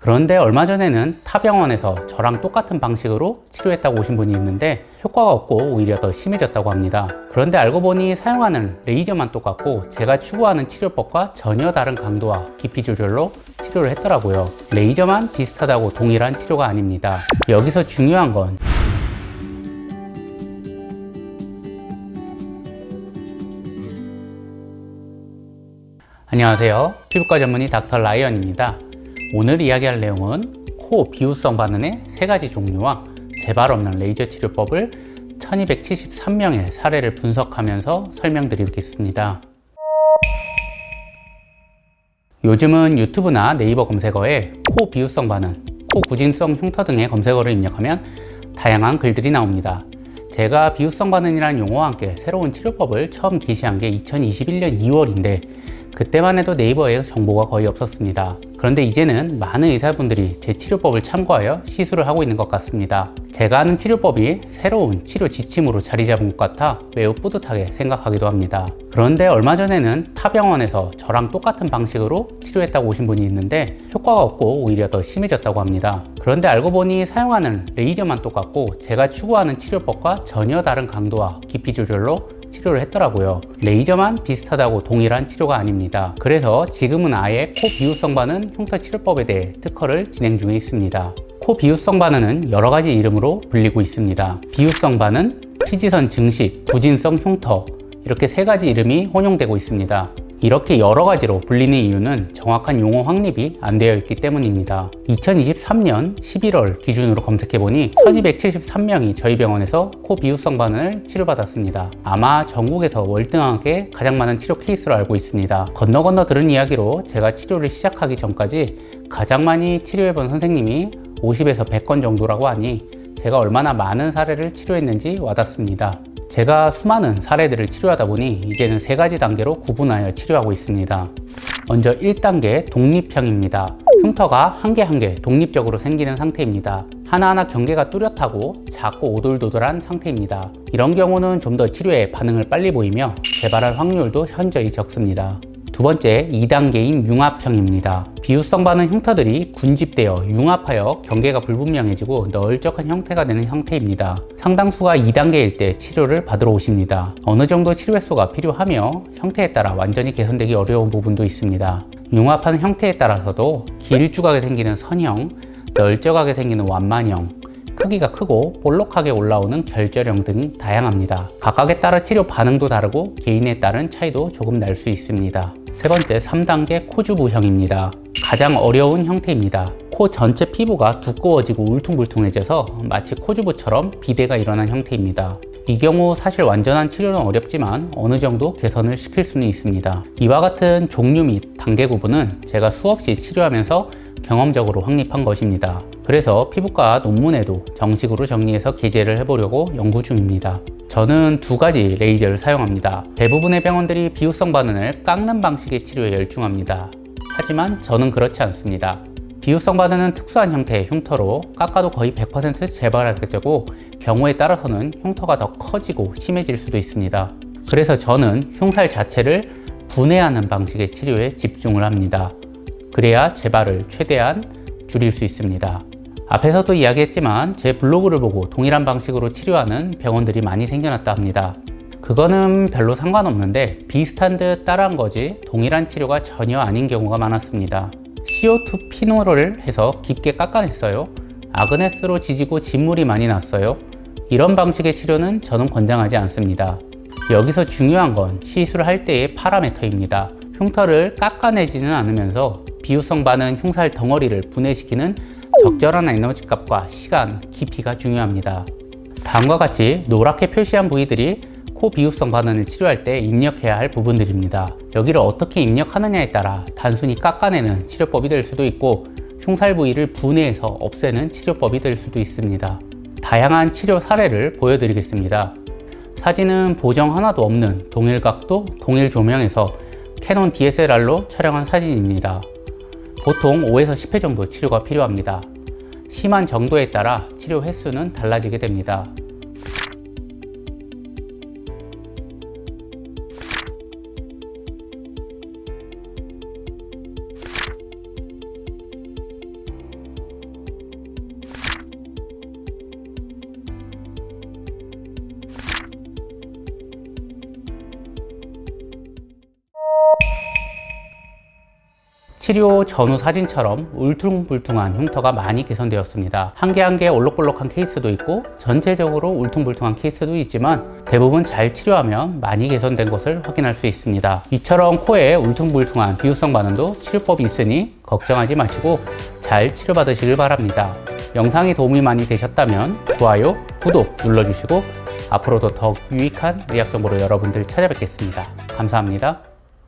그런데 얼마 전에는 타 병원에서 저랑 똑같은 방식으로 치료했다고 오신 분이 있는데 효과가 없고 오히려 더 심해졌다고 합니다. 그런데 알고 보니 사용하는 레이저만 똑같고 제가 추구하는 치료법과 전혀 다른 강도와 깊이 조절로 치료를 했더라고요. 레이저만 비슷하다고 동일한 치료가 아닙니다. 여기서 중요한 건 안녕하세요. 피부과 전문의 닥터 라이언입니다. 오늘 이야기할 내용은 코 비후성 반응의 3가지 종류와 재발 없는 레이저 치료법을 1273명의 사례를 분석하면서 설명드리겠습니다. 요즘은 유튜브나 네이버 검색어에 코 비후성 반응, 코 구진성 흉터 등의 검색어를 입력하면 다양한 글들이 나옵니다. 제가 비후성 반응이라는 용어와 함께 새로운 치료법을 처음 게시한 게 2021년 2월인데 그때만 해도 네이버에 정보가 거의 없었습니다. 그런데 이제는 많은 의사분들이 제 치료법을 참고하여 시술을 하고 있는 것 같습니다. 제가 하는 치료법이 새로운 치료 지침으로 자리 잡은 것 같아 매우 뿌듯하게 생각하기도 합니다. 그런데 얼마 전에는 타 병원에서 저랑 똑같은 방식으로 치료했다고 오신 분이 있는데 효과가 없고 오히려 더 심해졌다고 합니다. 그런데 알고 보니 사용하는 레이저만 똑같고 제가 추구하는 치료법과 전혀 다른 강도와 깊이 조절로 치료를 했더라고요. 레이저만 비슷하다고 동일한 치료가 아닙니다. 그래서 지금은 아예 코 비후성 반응 흉터 치료법에 대해 특허를 진행 중에 있습니다. 코 비후성 반응은 여러 가지 이름으로 불리고 있습니다. 비후성 반응, 피지선 증식, 구진성 흉터 이렇게 3가지 이름이 혼용되고 있습니다. 이렇게 여러 가지로 불리는 이유는 정확한 용어 확립이 안 되어 있기 때문입니다. 2023년 11월 기준으로 검색해보니 1273명이 저희 병원에서 코 비후성 반응을 치료받았습니다. 아마 전국에서 월등하게 가장 많은 치료 케이스로 알고 있습니다. 건너 들은 이야기로 제가 치료를 시작하기 전까지 가장 많이 치료해본 선생님이 50에서 100건 정도라고 하니 제가 얼마나 많은 사례를 치료했는지 와닿습니다. 제가 수많은 사례들을 치료하다 보니 이제는 3가지 단계로 구분하여 치료하고 있습니다. 먼저 1단계 독립형입니다. 흉터가 한 개 한 개 독립적으로 생기는 상태입니다. 하나하나 경계가 뚜렷하고 작고 오돌도돌한 상태입니다. 이런 경우는 좀 더 치료에 반응을 빨리 보이며 재발할 확률도 현저히 적습니다. 두 번째, 2단계인 융합형입니다. 비후성 반응 흉터들이 군집되어 융합하여 경계가 불분명해지고 널쩍한 형태가 되는 형태입니다. 상당수가 2단계일 때 치료를 받으러 오십니다. 어느 정도 치료 횟수가 필요하며 형태에 따라 완전히 개선되기 어려운 부분도 있습니다. 융합하는 형태에 따라서도 길쭉하게 생기는 선형, 널쩍하게 생기는 완만형, 크기가 크고 볼록하게 올라오는 결절형 등 다양합니다. 각각에 따라 치료 반응도 다르고 개인에 따른 차이도 조금 날 수 있습니다. 세 번째, 3단계 코주부형입니다. 가장 어려운 형태입니다. 코 전체 피부가 두꺼워지고 울퉁불퉁해져서 마치 코주부처럼 비대가 일어난 형태입니다. 이 경우 사실 완전한 치료는 어렵지만 어느 정도 개선을 시킬 수는 있습니다. 이와 같은 종류 및 단계 구분은 제가 수없이 치료하면서 경험적으로 확립한 것입니다. 그래서 피부과 논문에도 정식으로 정리해서 게재를 해보려고 연구 중입니다. 저는 2가지 레이저를 사용합니다. 대부분의 병원들이 비후성 반응을 깎는 방식의 치료에 열중합니다. 하지만 저는 그렇지 않습니다. 비후성 반응은 특수한 형태의 흉터로 깎아도 거의 100% 재발하게 되고 경우에 따라서는 흉터가 더 커지고 심해질 수도 있습니다. 그래서 저는 흉살 자체를 분해하는 방식의 치료에 집중을 합니다. 그래야 재발을 최대한 줄일 수 있습니다. 앞에서도 이야기했지만 제 블로그를 보고 동일한 방식으로 치료하는 병원들이 많이 생겨났다 합니다. 그거는 별로 상관없는데 비슷한 듯 따라한 거지 동일한 치료가 전혀 아닌 경우가 많았습니다. CO2 피놀을 해서 깊게 깎아냈어요. 아그네스로 지지고 진물이 많이 났어요. 이런 방식의 치료는 저는 권장하지 않습니다. 여기서 중요한 건 시술을 할 때의 파라미터입니다. 흉터를 깎아내지는 않으면서 비후성 반응 흉살 덩어리를 분해시키는 적절한 에너지 값과 시간, 깊이가 중요합니다. 다음과 같이 노랗게 표시한 부위들이 코 비후성 반응을 치료할 때 입력해야 할 부분들입니다. 여기를 어떻게 입력하느냐에 따라 단순히 깎아내는 치료법이 될 수도 있고 흉살 부위를 분해해서 없애는 치료법이 될 수도 있습니다. 다양한 치료 사례를 보여드리겠습니다. 사진은 보정 하나도 없는 동일 각도, 동일 조명에서 캐논 DSLR로 촬영한 사진입니다. 보통 5에서 10회 정도 치료가 필요합니다. 심한 정도에 따라 치료 횟수는 달라지게 됩니다. 치료 전후 사진처럼 울퉁불퉁한 흉터가 많이 개선되었습니다. 한 개 한 개 올록볼록한 케이스도 있고 전체적으로 울퉁불퉁한 케이스도 있지만 대부분 잘 치료하면 많이 개선된 것을 확인할 수 있습니다. 이처럼 코에 울퉁불퉁한 비후성 반응도 치료법이 있으니 걱정하지 마시고 잘 치료받으시길 바랍니다. 영상이 도움이 많이 되셨다면 좋아요, 구독 눌러주시고 앞으로도 더욱 유익한 의학 정보로 여러분들 찾아뵙겠습니다. 감사합니다.